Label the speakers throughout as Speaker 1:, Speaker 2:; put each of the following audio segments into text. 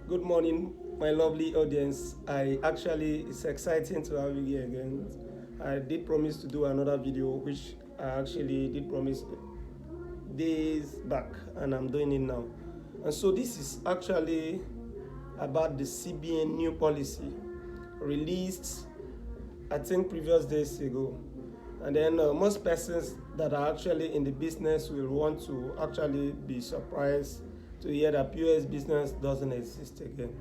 Speaker 1: Good morning, my lovely audience. It's exciting to have you here again. I did promise to do another video, which I actually did promise days back, and I'm doing it now. And so, this is actually about the CBN new policy released, I think, previous days ago. And then most persons that are actually in the business will want to actually be surprised to hear that POS business doesn't exist again.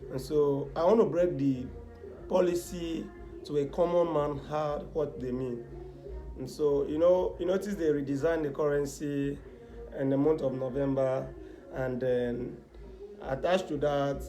Speaker 1: And so I want to break the policy to a common man hard what they mean. And so you notice they redesigned the currency in the month of November, and then attached to that,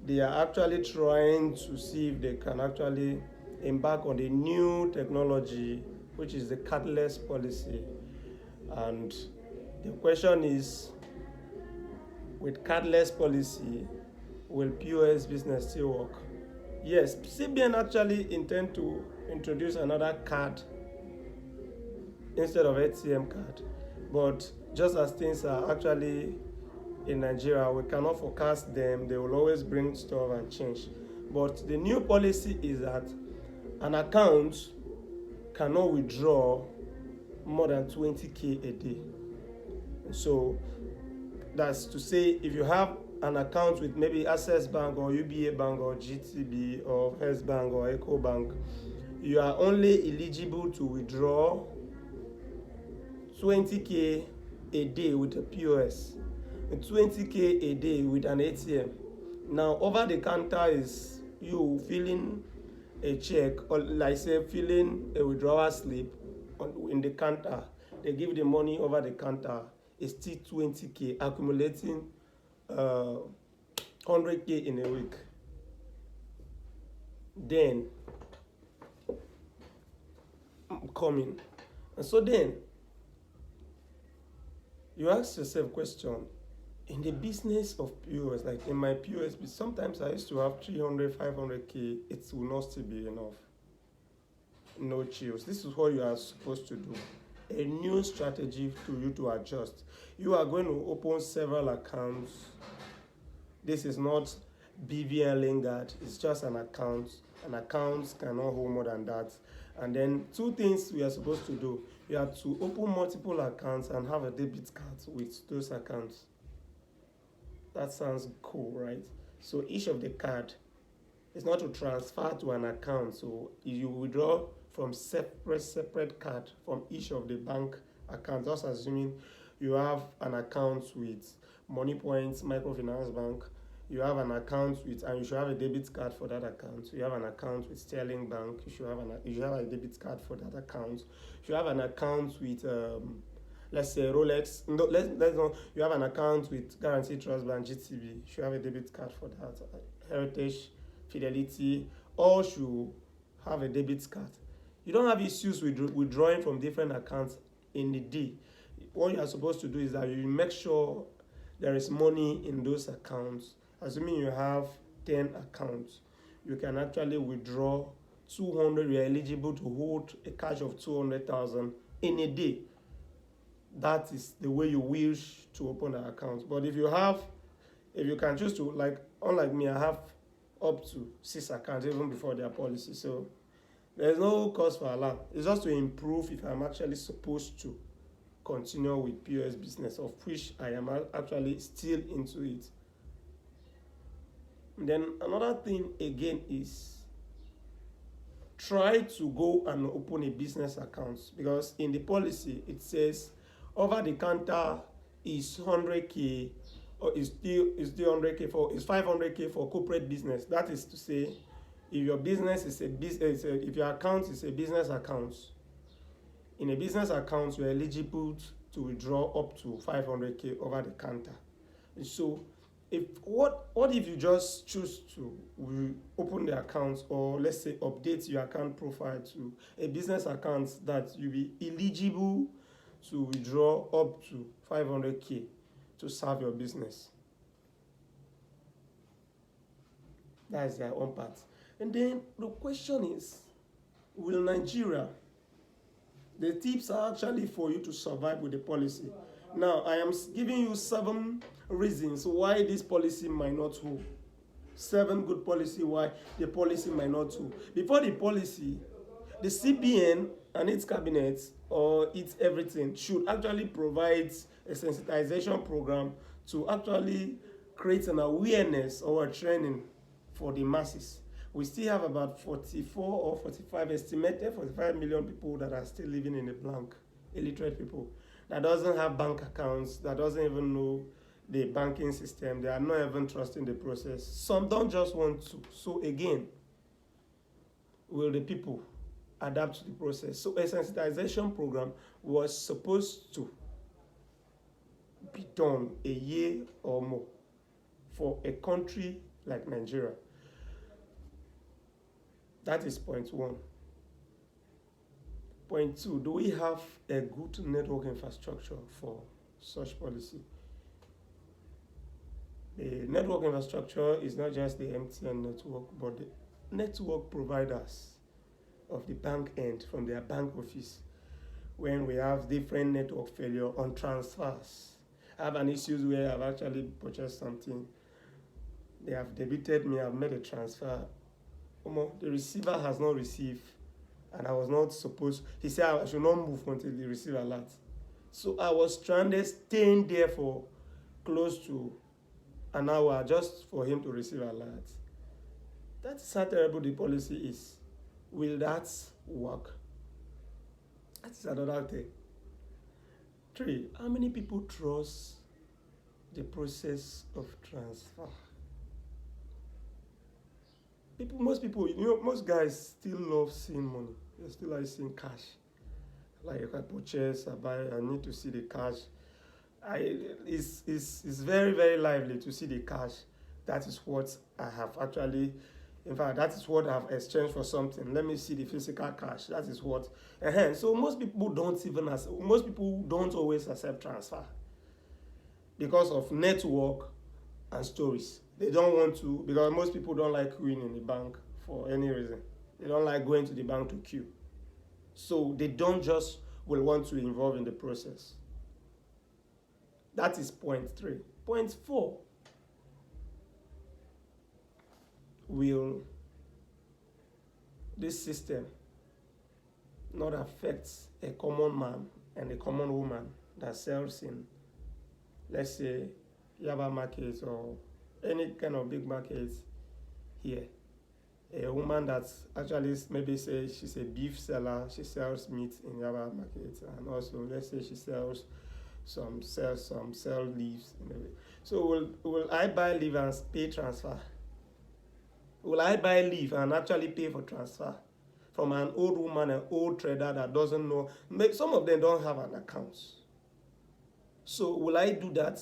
Speaker 1: they are actually trying to see if they can actually embark on a new technology, which is the cardless policy. And the question is, with cardless policy, will POS business still work? Yes, CBN actually intend to introduce another card instead of ATM card, but just as things are actually in Nigeria, we cannot forecast them. They will always bring stuff and change. But the new policy is that an account cannot withdraw more than 20k a day. So that's to say, if you have an account with maybe Access Bank or UBA Bank or GTB or First Bank or Eco Bank, you are only eligible to withdraw 20k a day with a POS, and 20k a day with an ATM. Now, over the counter is you filling a check, or like say filling a withdrawal slip in the counter. They give the money over the counter. It's still 20k, accumulating 100k in a week. Then coming, and so then you ask yourself question, in the business of POS, like in my POS, sometimes I used to have 300, 500k, it will not still be enough. No chills. This is what you are supposed to do. A new strategy to you to adjust. You are going to open several accounts. This is not BVN Lingard, it's just an account. An account cannot hold more than that. And then two things we are supposed to do. You have to open multiple accounts and have a debit card with those accounts. That sounds cool, right? So each of the card is not to transfer to an account. So you withdraw from separate card from each of the bank accounts. Just assuming you have an account with Money Points, Microfinance Bank. You have an account with, and you should have a debit card for that account. You have an account with Sterling Bank. You should have a debit card for that account. You have an account with let's say Rolex. No, let's not. You have an account with Guaranteed Trust Bank, GTB. You should have a debit card for that. Heritage, Fidelity, all should have a debit card. You don't have issues with withdrawing from different accounts in the day. What you are supposed to do is that you make sure there is money in those accounts. Assuming you have 10 accounts, you can actually withdraw 200. You are eligible to hold a cash of 200,000 in a day. That is the way you wish to open an account. But if you can choose to, like, unlike me, I have up to 6 accounts even before their policy. So there's no cause for alarm. It's just to improve if I'm actually supposed to continue with POS business, of which I am actually still into it. And then another thing again is try to go and open a business account, because in the policy it says over the counter is 100k, or is still 100k for, is 500k for corporate business. That is to say, if your business is a business, if your account is a business account, in a business account you are eligible to withdraw up to 500k over the counter. And so what if you just choose to open the account, or let's say update your account profile to a business account that you be eligible to withdraw up to 500k to serve your business? That's their own part. And then the question is, will Nigeria, the tips are actually for you to survive with the policy. Now, I am giving you 7 reasons why this policy might not hold. 7 good policy why the policy might not do. Before the policy, the CBN and its cabinet or its everything should actually provide a sensitization program to actually create an awareness or a training for the masses. We still have about 44 or 45 estimated 45 million people that are still living in a blank, illiterate people that doesn't have bank accounts, that doesn't even know the banking system, they are not even trusting the process. Some don't just want to. So again, will the people adapt to the process? So a sensitization program was supposed to be done a year or more for a country like Nigeria. That is point 1. Point 2, do we have a good network infrastructure for such policy? The network infrastructure is not just the MTN network, but the network providers of the bank end from their bank office. When we have different network failure on transfers, I have an issue where I've actually purchased something. They have debited me, I've made a transfer. The receiver has not received, and I was not supposed. He said I should not move until the receiver alert. So I was stranded, staying there for close to an hour just for him to receive alert. That's how terrible the policy is. Will that work? That's another thing. 3, how many people trust the process of transfer? Most people, most guys still love seeing money. They still like seeing cash. Like if I purchase, I buy, I need to see the cash. It's very, very lively to see the cash. That is what I have actually, in fact, that is what I've exchanged for something. Let me see the physical cash. That is what. So most people don't always accept transfer because of network and stories. They don't want to, because most people don't like queuing in the bank for any reason. They don't like going to the bank to queue. So they don't just will want to involve in the process. That is point 3. Point 4. Will this system not affect a common man and a common woman that sells in, let's say, Yaba market or any kind of big market here? A woman that actually maybe say she's a beef seller, she sells meat in Yaba market, and also let's say she sells sell leaves. So will I buy leaf and pay transfer? Will I buy leaf and actually pay for transfer from an old woman, an old trader that doesn't know? Some of them don't have an account. So will I do that?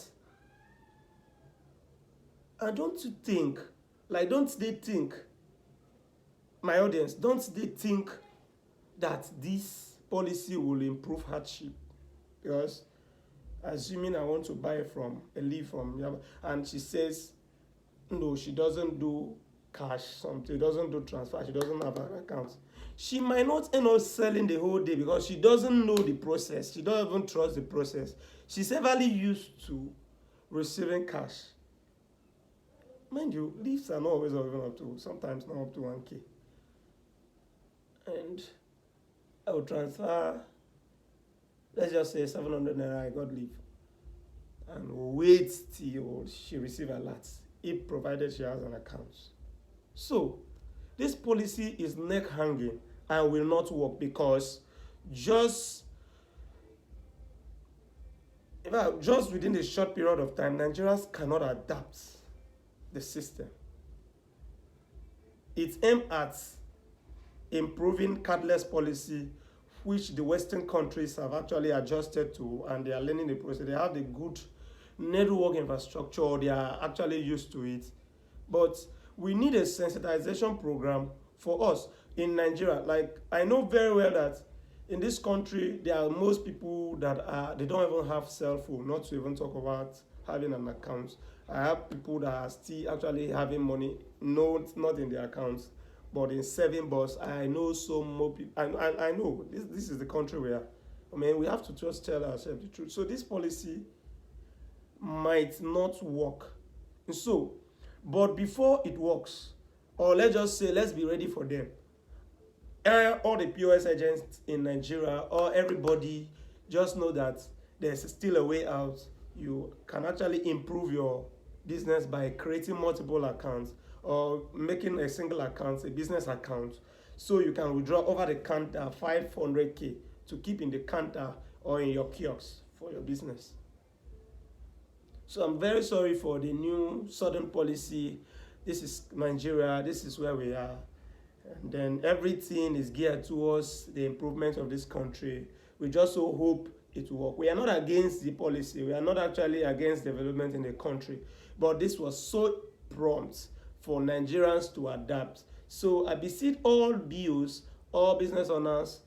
Speaker 1: And don't they think, my audience, don't they think that this policy will improve hardship? Because assuming I want to buy a leaf from Yaba, and she says, no, she doesn't do cash, something, doesn't do transfer, she doesn't have an account. She might not end up selling the whole day because she doesn't know the process. She doesn't even trust the process. She's heavily used to receiving cash. Mind you, leaves are not always even up to, sometimes not up to 1K. And I will transfer, let's just say 700 naira, I got leave. And we'll wait till she receives alert, if provided she has an account. So, this policy is neck hanging and will not work because just within a short period of time, Nigerians cannot adapt the system. It's aimed at improving cardless policy, which the Western countries have actually adjusted to, and they are learning the process. They have the good network infrastructure, they are actually used to it. But we need a sensitization program for us in Nigeria. Like, I know very well that in this country, there are most people that they don't even have cell phone, not to even talk about having an account. I have people that are still actually having money, not in their accounts, but in saving box. I know so more people. I know this is the country where, we have to just tell ourselves the truth. So this policy might not work. And so But before it works, or let's just say, let's be ready for them. All the POS agents in Nigeria, or everybody, just know that there's still a way out. You can actually improve your business by creating multiple accounts, or making a single account a business account, so you can withdraw over the counter 500k to keep in the counter or in your kiosk for your business. So I'm very sorry for the new sudden policy. This is Nigeria, this is where we are. And then everything is geared towards the improvement of this country. We just so hope it will work. We are not against the policy. We are not actually against development in the country. But this was so prompt for Nigerians to adapt. So I beseech all BOs, all business owners,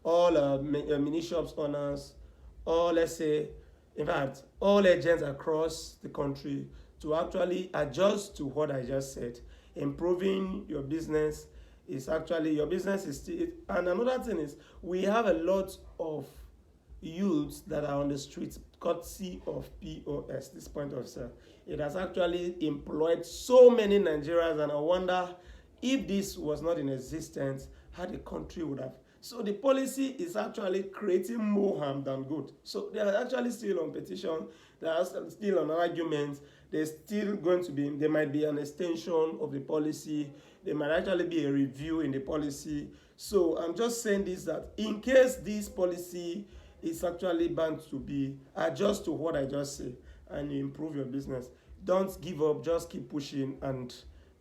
Speaker 1: all mini shops owners, all, let's say, in fact, all agents across the country to actually adjust to what I just said. Improving your business is actually, your business is still, and another thing is, we have a lot of youths that are on the streets courtesy of POS, this point of sale. It has actually employed so many Nigerians, and I wonder if this was not in existence, how the country would have. So the policy is actually creating more harm than good. So they are actually still on petition, they are still on arguments, there's still going to be, there might be an extension of the policy, there might actually be a review in the policy. So I'm just saying this, that in case this policy is actually bound to be, adjust to what I just said and you improve your business. Don't give up, just keep pushing, and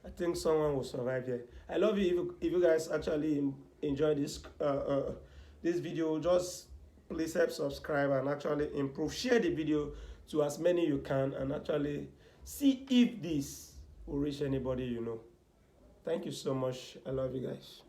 Speaker 1: I think someone will survive here. I love you. If you guys actually enjoy this this video, just please help subscribe and actually improve. Share the video to as many you can, and actually see if this will reach anybody you know. Thank you so much. I love you guys.